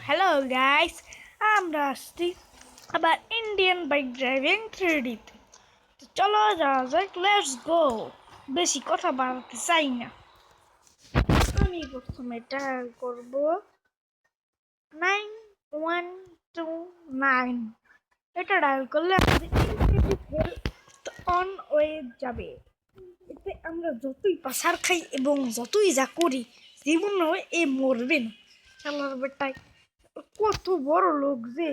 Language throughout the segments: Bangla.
hello guys, আমরা আসছি আবার ইন্ডিয়ান বাইক ড্রাইভিং 3D তে। তো চলো যাওয়া যাক, লেটস গো। বেশি কথা বাড়াতে চাই না। আমি প্রথমে ডায়াল করব 9129। এটা ডায়াল করলে আমাদের ইন্ডিকেটিভ হেলথ অন হয়ে যাবে। এতে আমরা যতই পাসার খাই এবং যতই যা করি জীবনে এ মরবে না। খেলার বেটায় কত বড় লোক যে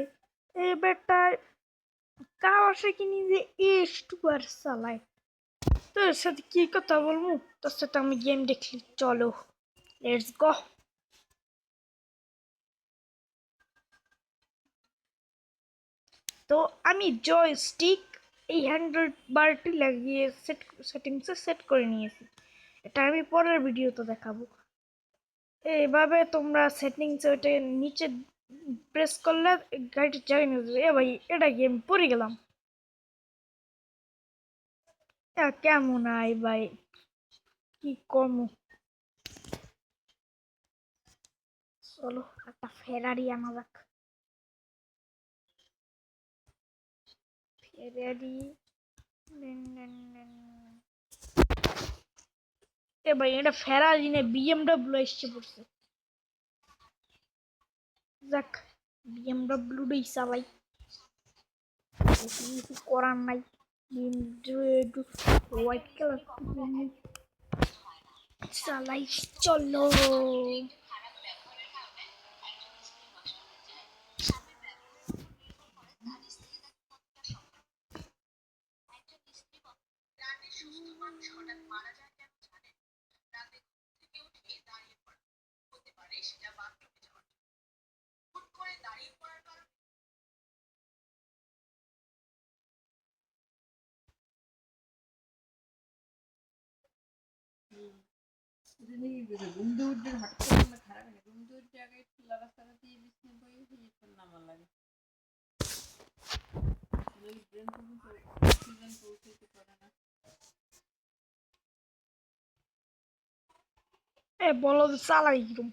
এ বেটায় কার আসে কিনি যে স্টুয়ার চালায়। তোর সাথে কি কথা বলবো, তোর সাথে আমি গেম দেখলি। চলো লেটস গো। তো আমি জয়স্টিক এই 100 বারটি লাগিয়ে সেটিংসে সেট করে নিয়েছি। এটা আমি পরের ভিডিওতে দেখাবো। এইভাবে তোমরা সেটিংসে ওইটা নিচে প্রেস করলে গাড়িটা চালিয়ে নিয়ে যাবে। এ ভাই, এটা গেম পড়ে গেলাম। কেমন আই ভাই, কি কম। চলো একটা ফেরারি আনা যাক। ফেরারি এ ভাই, এটা ফেরারি না বিএমডব্লিউ এসছে পড়ছে। যাক, বিএমডব্লিউটাই চালাই, কিছু করার নাই। হোয়াইট কালার চালাই। চলো ঘুম দৌড় হাঁটতে পারলে খারাপ না, ঘুম দৌড় জায়গায় খোলা রাস্তাটা দিয়ে বিছনে বই কিছুক্ষণ নামার লাগে। ব্রেন পর্যন্ত অক্সিজেন পৌঁছাইতে পারে না। বলো চালাই কিরম।